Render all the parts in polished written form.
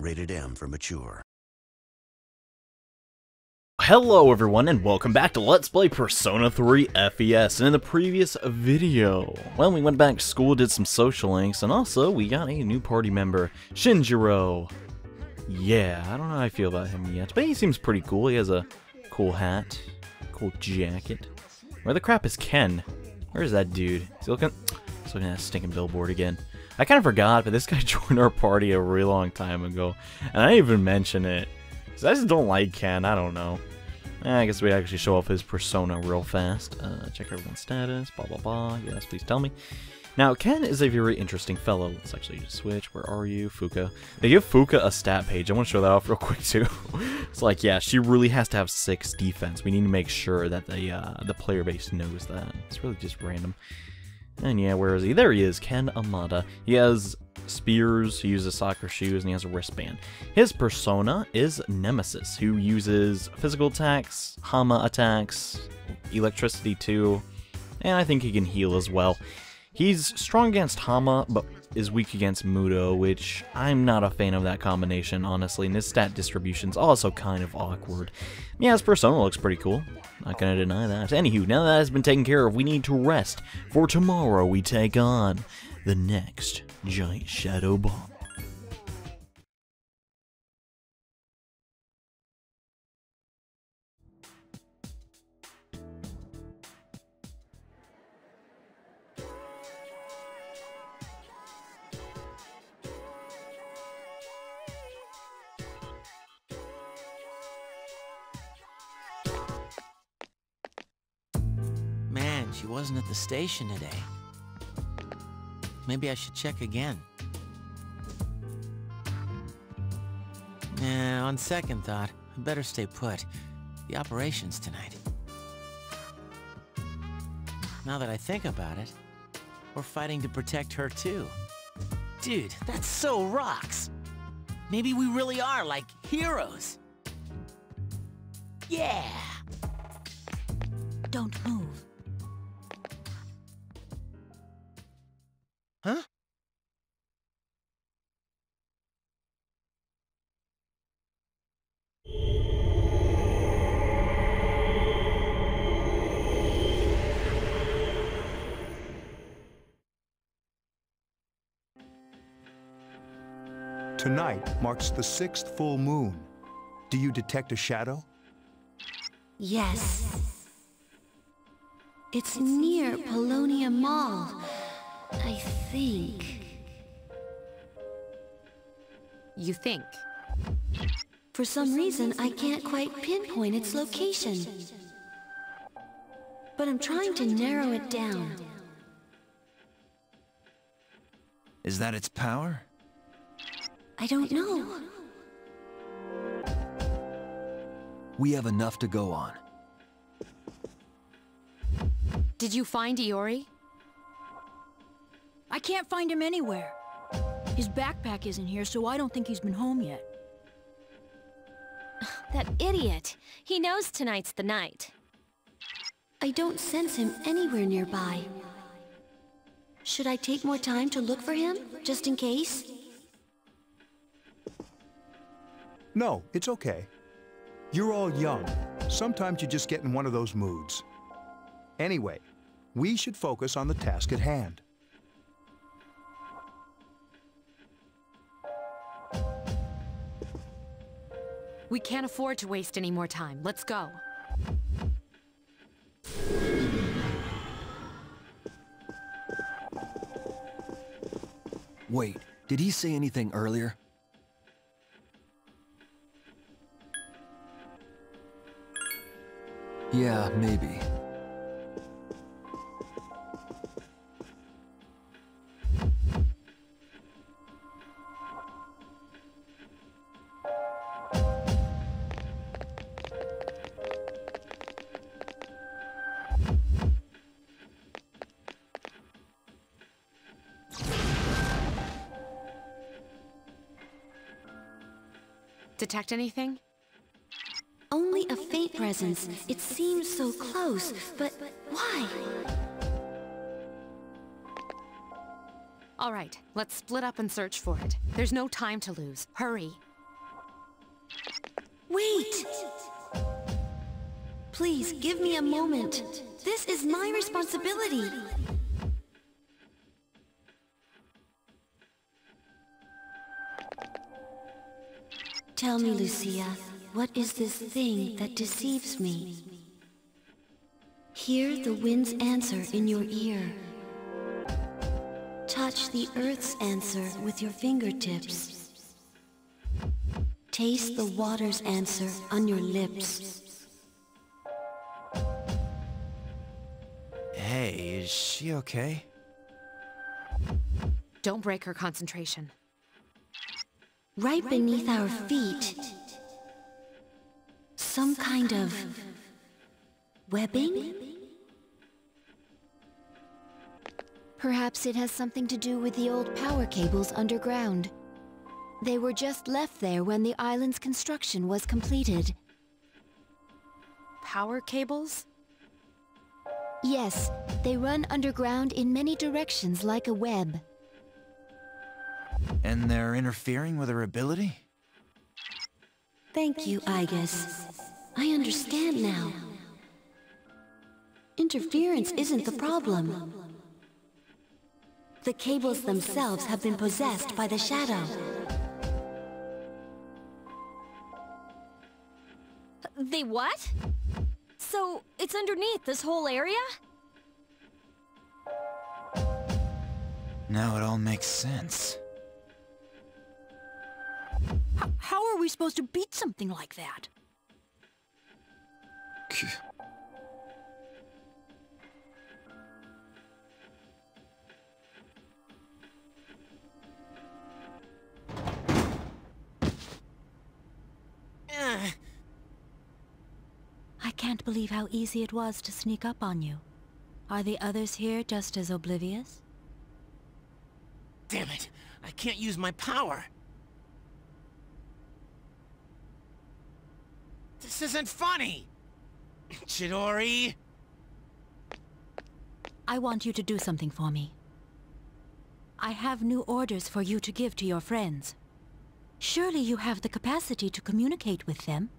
Rated M for mature. Hello everyone and welcome back to Let's Play Persona 3 FES. And in the previous video, well, we went back to school, did some social links, and also we got a new party member, Shinjiro. Yeah, I don't know how I feel about him yet, but he seems pretty cool. He has a cool hat, cool jacket. Where the crap is Ken? Where is that dude? Is he looking? He's looking at that stinking billboard again. I kind of forgot, but this guy joined our party a really long time ago, and I didn't even mention it. Because I just don't like Ken, I don't know. I guess we actually show off his persona real fast. Check everyone's status, blah blah blah, yes, please tell me. Now, Ken is a very interesting fellow. Let's actually just switch. Where are you? Fuka. They give Fuka a stat page. I want to show that off real quick, too. It's like, yeah, she really has to have 6 defense. We need to make sure that the player base knows that. It's really just random. And yeah, where is he? There he is, Ken Amada. He has spears, he uses soccer shoes, and he has a wristband. His persona is Nemesis, who uses physical attacks, Hama attacks, electricity too, and I think he can heal as well. He's strong against Hama, but is weak against Muto, which I'm not a fan of that combination, honestly, and his stat distribution's also kind of awkward. Yeah, his persona looks pretty cool. Not gonna deny that. Anywho, now that has been taken care of, we need to rest. For tomorrow, we take on the next giant shadow bomb. Man, she wasn't at the station today. Maybe I should check again. Nah, on second thought, I better stay put. The operation's tonight. Now that I think about it, we're fighting to protect her too. Dude, that's so rocks! Maybe we really are like heroes. Yeah! Don't move. Huh? Tonight marks the 6th full moon. Do you detect a shadow? Yes. It's near Polonia Mall, I think. You think? For some reason, I can't quite pinpoint its location. But I'm trying to narrow it down. Is that its power? I don't know. We have enough to go on. Did you find Iori? I can't find him anywhere. His backpack isn't here, so I don't think he's been home yet. That idiot! He knows tonight's the night. I don't sense him anywhere nearby. Should I take more time to look for him, just in case? No, it's okay. You're all young. Sometimes you just get in one of those moods. Anyway, we should focus on the task at hand. We can't afford to waste any more time. Let's go. Wait, did he say anything earlier? Yeah, maybe. Detect anything? Only a faint presence. It seems so close, but why? All right, let's split up and search for it. There's no time to lose. Hurry. Wait! Please, give me a moment. This is my responsibility. Tell me, Lucia, what is this thing that deceives me? Hear the wind's answer in your ear. Touch the earth's answer with your fingertips. Taste the water's answer on your lips. Hey, is she okay? Don't break her concentration. Right beneath our feet, some kind of webbing? Perhaps it has something to do with the old power cables underground. They were just left there when the island's construction was completed. Power cables? Yes, they run underground in many directions like a web. And they're interfering with her ability? Thank you, Igus. I understand now. Interference isn't the problem. The cables themselves have been possessed by the shadow. They what? So, it's underneath this whole area? Now it all makes sense. How are we supposed to beat something like that? I can't believe how easy it was to sneak up on you. Are the others here just as oblivious? Damn it! I can't use my power! This isn't funny! Chidori! I want you to do something for me. I have new orders for you to give to your friends. Surely you have the capacity to communicate with them.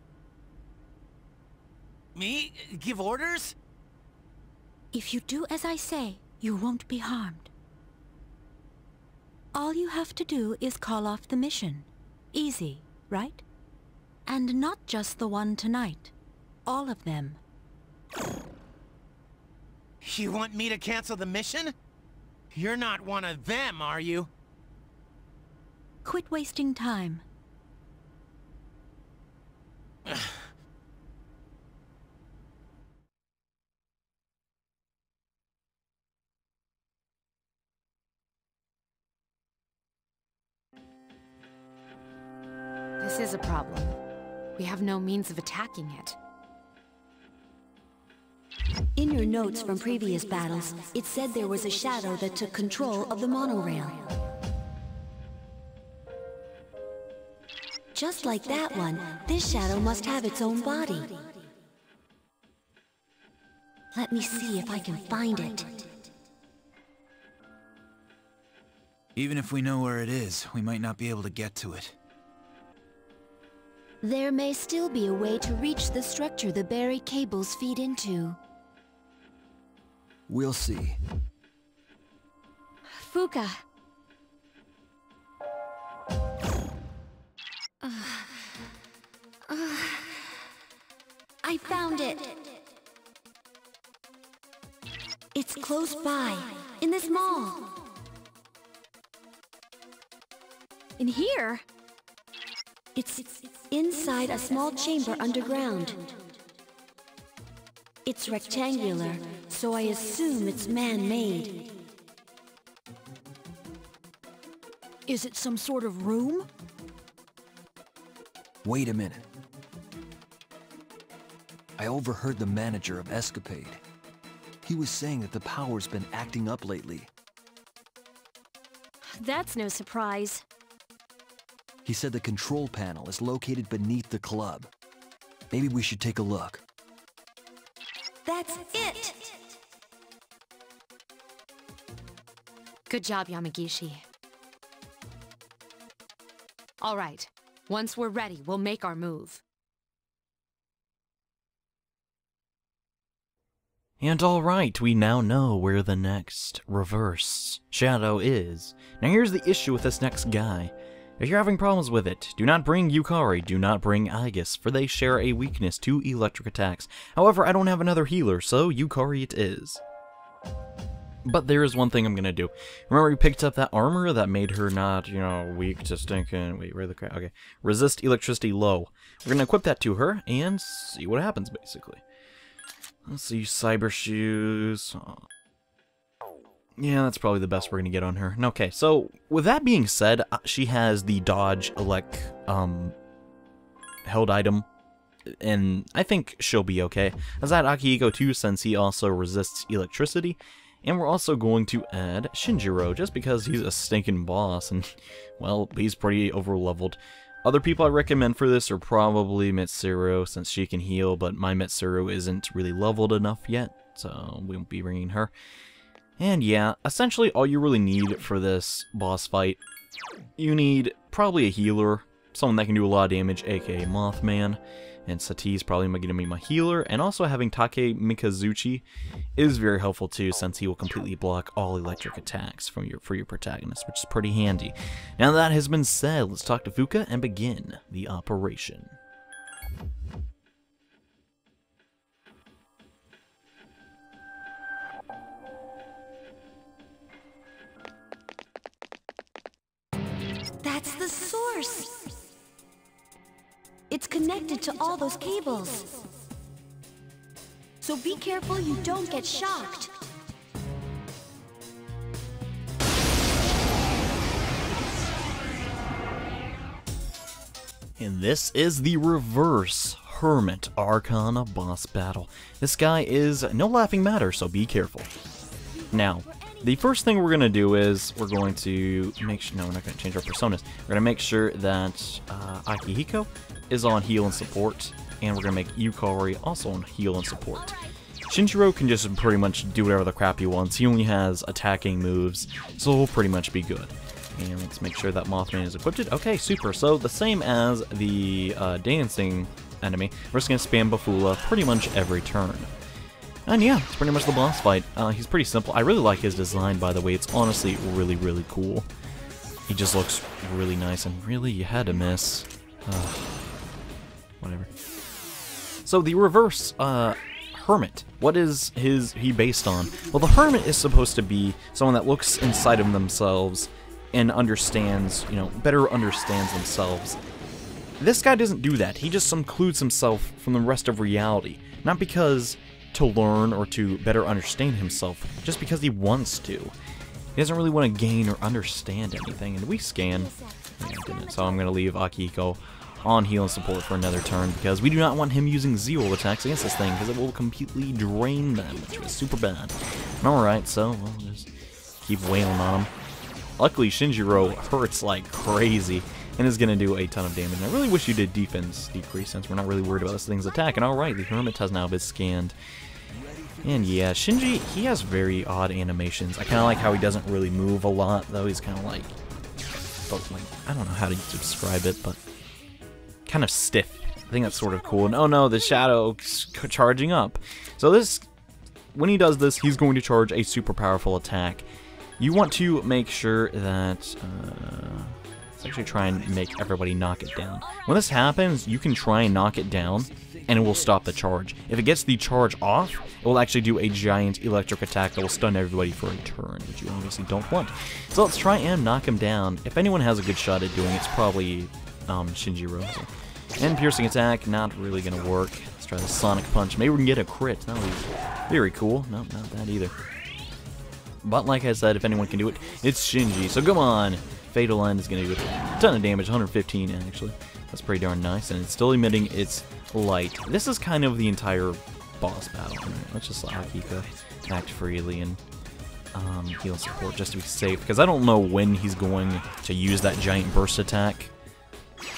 Me? Give orders? If you do as I say, you won't be harmed. All you have to do is call off the mission. Easy, right? And not just the one tonight. All of them. You want me to cancel the mission? You're not one of them, are you? Quit wasting time. This is a problem. We have no means of attacking it. In your notes from previous battles, it said there was a shadow that took control of the monorail. Just like that one, this shadow must have its own body. Let me see if I can find it. Even if we know where it is, we might not be able to get to it. There may still be a way to reach the structure the buried cables feed into. We'll see. Fuka. I found it! It's close by, in this mall. In here? It's inside a small chamber underground. It's rectangular, so I assume it's man-made. Is it some sort of room? Wait a minute. I overheard the manager of Escapade. He was saying that the power's been acting up lately. That's no surprise. He said the control panel is located beneath the club. Maybe we should take a look. That's it! Good job, Yamagishi. All right. Once we're ready, we'll make our move. And alright, we now know where the next reverse shadow is. Now here's the issue with this next guy. If you're having problems with it, do not bring Yukari, do not bring Aegis, for they share a weakness to electric attacks. However, I don't have another healer, so Yukari it is. But there is one thing I'm gonna do. Remember we picked up that armor that made her not, you know, weak to stinking... Wait, where the crap? Okay. Resist electricity low. We're gonna equip that to her and see what happens, basically. Let's see, cyber shoes. Yeah, that's probably the best we're gonna get on her. Okay, so with that being said, she has the dodge held item, and I think she'll be okay. As that Akihiko too, since he also resists electricity. And we're also going to add Shinjiro, just because he's a stinking boss, and, well, he's pretty over-leveled. Other people I recommend for this are probably Mitsuru, since she can heal, but my Mitsuru isn't really leveled enough yet, so we won't be bringing her. And yeah, essentially all you really need for this boss fight, you need probably a healer, someone that can do a lot of damage, aka Mothman. And Sati's probably going to be my healer, and also having Take Mikazuchi is very helpful too, since he will completely block all electric attacks for your protagonist, which is pretty handy. Now that has been said, let's talk to Fuka and begin the operation. That's the source! It's connected to all those cables. So be careful you don't get shocked. And this is the reverse Hermit Arcana boss battle. This guy is no laughing matter, so be careful. Now, the first thing we're going to do is we're going to make sure... No, we're not going to change our personas. We're going to make sure that Akihiko is on heal and support, and we're going to make Yukari also on heal and support. Shinjiro can just pretty much do whatever the crap he wants. He only has attacking moves, so he'll pretty much be good. And let's make sure that Mothman is equipped. Okay, super. So the same as the dancing enemy, we're just going to spam Bafula pretty much every turn. And yeah, it's pretty much the boss fight. He's pretty simple. I really like his design, by the way. It's honestly really, really cool. He just looks really nice, and really, you had to miss. Whatever. So the reverse Hermit, what is he based on? Well, the Hermit is supposed to be someone that looks inside of themselves and understands, you know, better understands themselves. This guy doesn't do that. He just secludes himself from the rest of reality. Not because to learn or to better understand himself, just because he wants to. He doesn't really want to gain or understand anything, and we scan. Yeah, I didn't. So I'm going to leave Akihiko on heal and support for another turn, because we do not want him using zero attacks against this thing, because it will completely drain them, which was super bad. Alright, so we'll just keep wailing on him. Luckily, Shinjiro hurts like crazy, and is going to do a ton of damage. And I really wish you did defense decrease, since we're not really worried about this thing's attack. And alright, the Hermit has now been scanned. And yeah, Shinji, he has very odd animations. I kind of like how he doesn't really move a lot, though. He's kind of like, I don't know how to describe it, but kind of stiff. I think that's sort of cool. And oh no, the shadow's charging up. So this, when he does this, he's going to charge a super powerful attack. You want to make sure that, let's actually try and make everybody knock it down. When this happens, you can try and knock it down, and it will stop the charge. If it gets the charge off, it will actually do a giant electric attack that will stun everybody for a turn, which you obviously don't want. So let's try and knock him down. If anyone has a good shot at doing it, it's probably Shinjiro. So. And piercing attack, not really going to work. Let's try the sonic punch. Maybe we can get a crit. That would be very cool. No, not that either. But like I said, if anyone can do it, it's Shinji. So come on. Fatal End is going to do a ton of damage, 115 actually. That's pretty darn nice, and it's still emitting its light. This is kind of the entire boss battle. Let's just let Akihiko act freely and heal support just to be safe, because I don't know when he's going to use that giant burst attack.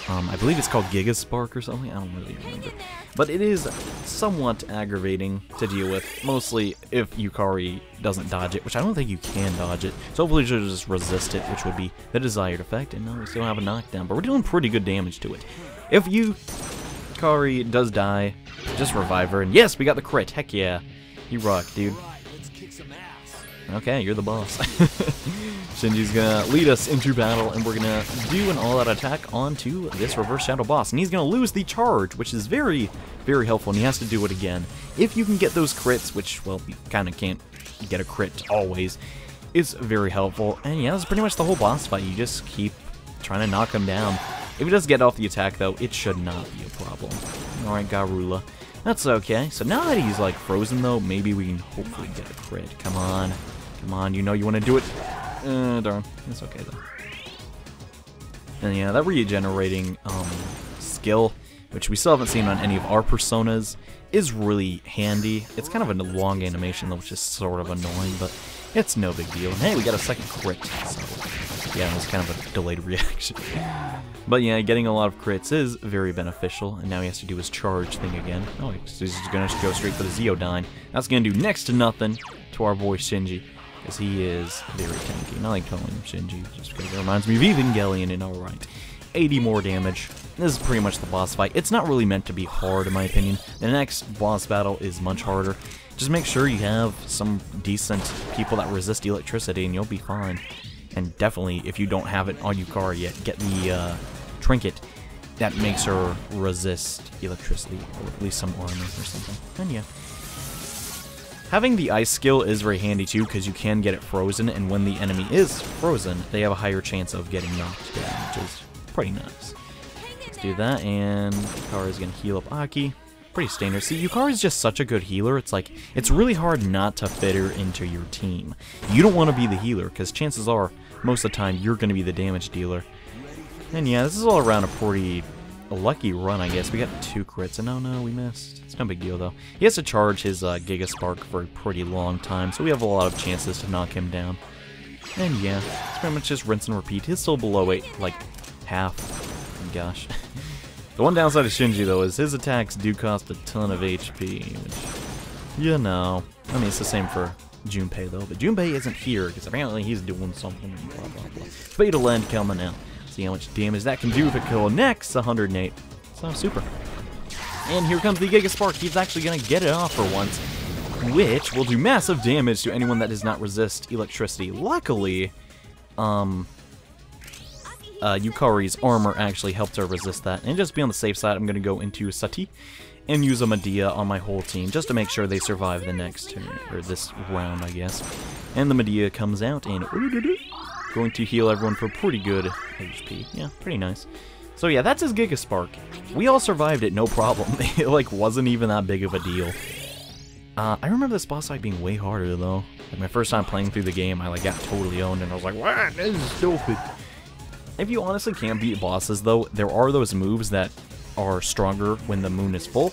I believe it's called Giga Spark or something. I don't really remember. But it is somewhat aggravating to deal with, mostly if Yukari doesn't dodge it, which I don't think you can dodge it. So hopefully she'll just resist it, which would be the desired effect. And no, we still have a knockdown, but we're doing pretty good damage to it. If Yukari does die, just revive her. And yes, we got the crit. Heck yeah. You rock, dude. Okay, you're the boss. Shinji's gonna lead us into battle, and we're gonna do an all-out attack onto this reverse shadow boss. And he's gonna lose the charge, which is very, very helpful, and he has to do it again. If you can get those crits, which, well, you kind of can't get a crit always, it's very helpful. And yeah, that's pretty much the whole boss fight. You just keep trying to knock him down. If he does get off the attack, though, it should not be a problem. Alright, Garula. That's okay. So now that he's, like, frozen, though, maybe we can hopefully get a crit. Come on. Come on, you know you want to do it. Darn. It's okay, though. And yeah, that regenerating skill, which we still haven't seen on any of our personas, is really handy. It's kind of a long animation, though, which is sort of annoying, but it's no big deal. And hey, we got a second crit. So, yeah, it was kind of a delayed reaction. But yeah, getting a lot of crits is very beneficial, and now he has to do his charge thing again. Oh, he's just going to go straight for the Zeodyne. That's going to do next to nothing to our boy Shinji, because he is very tanky. And I like calling him Shinji, just because it reminds me of Evangelion, and alright. 80 more damage. This is pretty much the boss fight. It's not really meant to be hard, in my opinion. The next boss battle is much harder. Just make sure you have some decent people that resist electricity, and you'll be fine. And definitely, if you don't have it on Yukari yet, get the trinket that makes her resist electricity, or at least some armor or something. And yeah. Having the ice skill is very handy too, because you can get it frozen, and when the enemy is frozen, they have a higher chance of getting knocked down, which is pretty nice. Let's do that, and Yukari's gonna heal up Aki. Pretty standard. See, Yukari's just such a good healer, it's like, it's really hard not to fit her into your team. You don't want to be the healer, because chances are, most of the time, you're gonna be the damage dealer. And yeah, this is all around a pretty lucky run, I guess. We got 2 crits, and no, we missed. It's no big deal, though. He has to charge his Giga Spark for a pretty long time, so we have a lot of chances to knock him down. And yeah, it's pretty much just rinse and repeat. He's still below 8, like, half. Oh, gosh. The one downside of Shinji, though, is his attacks do cost a ton of HP, which, you know. I mean, it's the same for Junpei, though, but Junpei isn't here, because apparently he's doing something, blah, blah, blah. Fatal End coming out. See how much damage that can do if it connects. 108. So, super. And here comes the Giga Spark. He's actually going to get it off for once, which will do massive damage to anyone that does not resist electricity. Luckily, Yukari's armor actually helped her resist that. And just be on the safe side, I'm going to go into Sati and use a Medea on my whole team, just to make sure they survive the next turn, or this round, I guess. And the Medea comes out, and going to heal everyone for pretty good HP. Yeah, pretty nice. So yeah, that's his Giga Spark. We all survived it, no problem. It, like, wasn't even that big of a deal. I remember this boss fight being way harder, though. Like, my first time playing through the game, I, like, got totally owned, and I was like, what? This is stupid. If you honestly can't beat bosses, though, there are those moves that are stronger when the moon is full,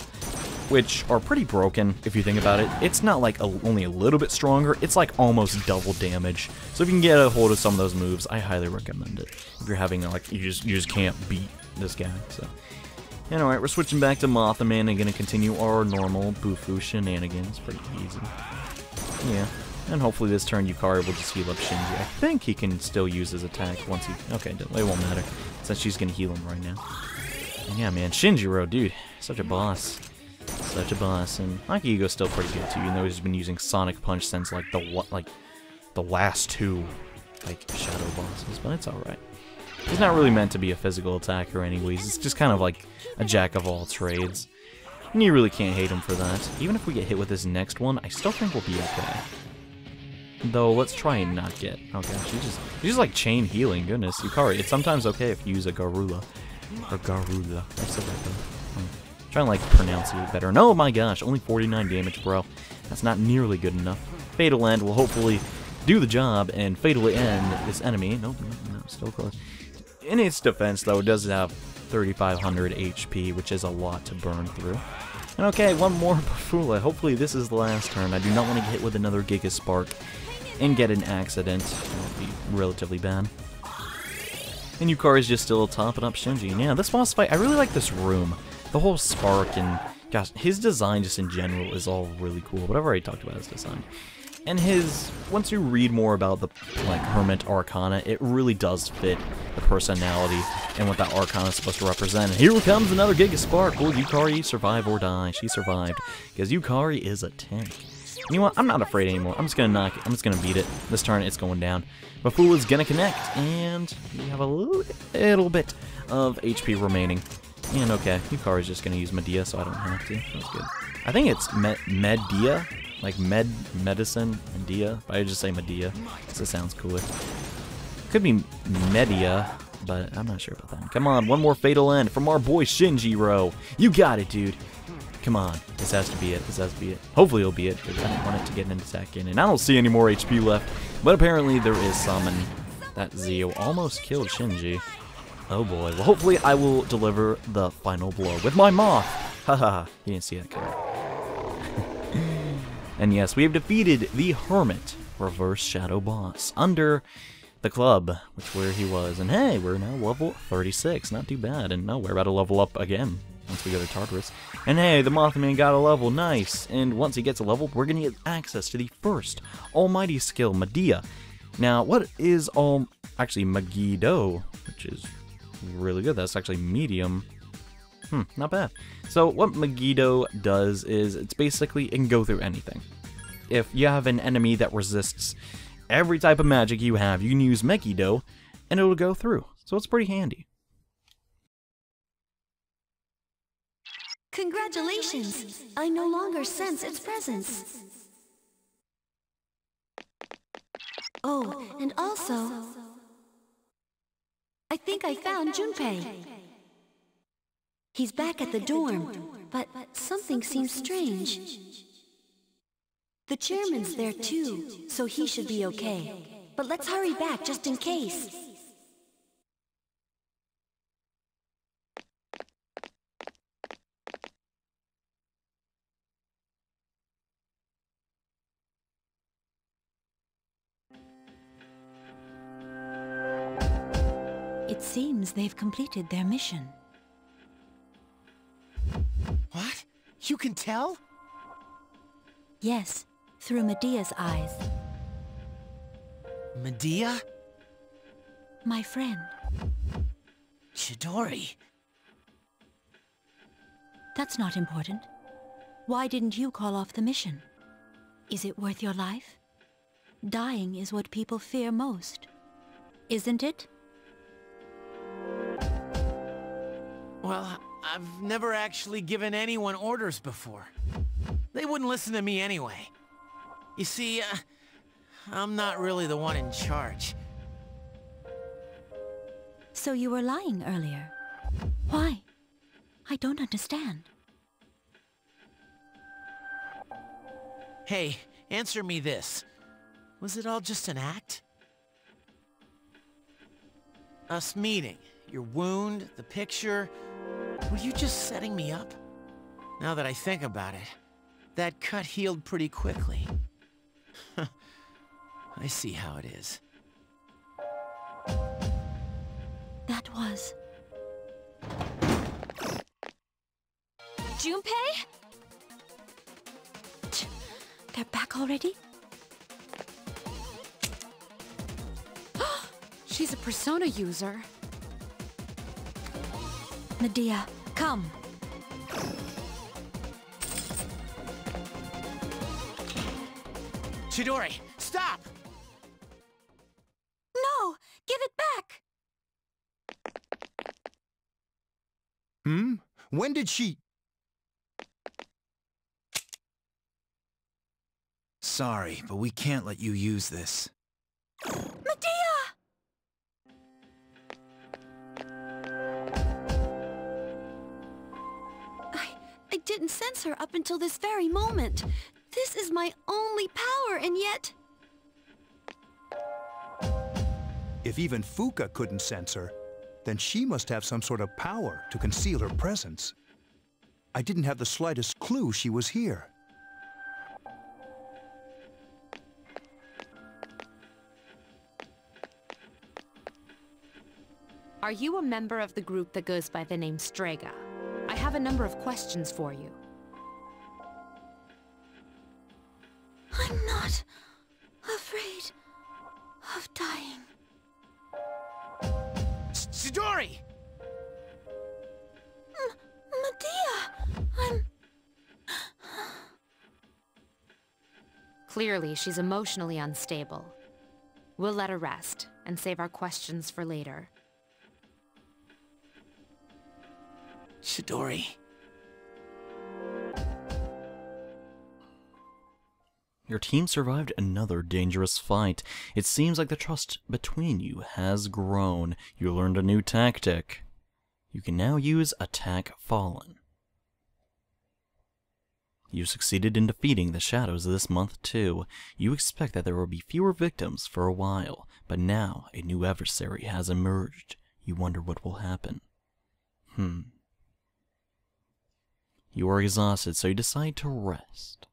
which are pretty broken, if you think about it. It's not like only a little bit stronger, it's like almost double damage. So if you can get a hold of some of those moves, I highly recommend it. If you're having, like, you just can't beat this guy, so. And alright, we're switching back to Mothman and gonna continue our normal Bufu shenanigans. Pretty easy. Yeah. And hopefully this turn Yukari will just heal up Shinji. I think he can still use his attack once he... Okay, it won't matter, since she's gonna heal him right now. And yeah, man, Shinjiro, dude, such a boss. Such a boss. And Akihigo's still pretty good too, even though he's been using Sonic Punch since like the last 2 like shadow bosses, but it's alright. He's not really meant to be a physical attacker anyways, it's just kind of like a jack of all trades. And you really can't hate him for that. Even if we get hit with this next one, I still think we'll be okay. Though, let's try and not get... Okay, she's just like chain healing, goodness. Yukari, it's sometimes okay if you use a Garula. Or Garula. I said that though. Try and like pronounce it better. No, my gosh, only 49 damage, bro. That's not nearly good enough. Fatal End will hopefully do the job and fatally end this enemy. Nope, no, still close. In its defense, though, it does have 3,500 HP, which is a lot to burn through. And okay, one more Bafula. Hopefully this is the last turn. I do not want to get hit with another Giga Spark and get an accident. That would be relatively bad. And Yukari's just still topping up Shinji. And yeah, this boss fight, I really like this room. The whole spark and, gosh, his design just in general is all really cool. But I've already talked about his design. And his, once you read more about the, like, Hermit Arcana, it really does fit the personality and what that Arcana is supposed to represent. And here comes another Giga Spark. Will Yukari survive or die? She survived, because Yukari is a tank. You know what? I'm not afraid anymore. I'm just gonna beat it. This turn, it's going down. But Fu is gonna connect, and we have a little bit of HP remaining. And okay, Yukari's just gonna use Medea, so I don't have to. That's good. I think it's Medea, like medicine, Medea. But I just say Medea, because it sounds cooler. Could be Medea, but I'm not sure about that. Come on, one more Fatal End from our boy Shinjiro. You got it, dude. Come on, this has to be it. This has to be it. Hopefully it'll be it, because I don't want it to get an attack in. And I don't see any more HP left, but apparently there is some, and that Zio almost killed Shinji. Oh boy. Well, hopefully I will deliver the final blow with my Moth. Haha, you didn't see that coming. And yes, we have defeated the Hermit Reverse Shadow Boss under the club, where he was. And hey, we're now level 36. Not too bad. And no, we're about to level up again once we go to Tartarus. And hey, the Mothman got a level. Nice. And once he gets a level, we're going to get access to the first almighty skill, Medea. Now, what is actually Megiddo, which is really good. That's actually medium. Not bad. So what Megiddo does is it's basically it can go through anything. If you have an enemy that resists every type of magic you have, you can use Megiddo and it'll go through. So it's pretty handy. Congratulations! I no longer sense its presence. Oh, and also, I think I found Junpei. He's back at the dorm, but something seems strange. The chairman's there too, so he should be okay. But let's hurry back just in case. It seems they've completed their mission. What? You can tell? Yes, through Medea's eyes. Medea? My friend. Chidori. That's not important. Why didn't you call off the mission? Is it worth your life? Dying is what people fear most, isn't it? Well, I've never actually given anyone orders before. They wouldn't listen to me anyway. You see, I'm not really the one in charge. So you were lying earlier. Why? I don't understand. Hey, answer me this. Was it all just an act? Us meeting, your wound, the picture... Were you just setting me up? Now that I think about it, that cut healed pretty quickly. I see how it is. That was... Junpei? They're back already? She's a persona user. Medea, come. Chidori, stop! No! Give it back! When did she... Sorry, but we can't let you use this. Medea! I didn't sense her up until this very moment. This is my only power, and yet... If even Fuka couldn't sense her, then she must have some sort of power to conceal her presence. I didn't have the slightest clue she was here. Are you a member of the group that goes by the name Strega? I have a number of questions for you. I'm not afraid of dying. Chidori! Medea! I'm... Clearly, she's emotionally unstable. We'll let her rest, and save our questions for later. Chidori. Your team survived another dangerous fight. It seems like the trust between you has grown. You learned a new tactic. You can now use Attack Fallen. You succeeded in defeating the shadows this month too. You expect that there will be fewer victims for a while, but now a new adversary has emerged. You wonder what will happen. You are exhausted, so you decide to rest.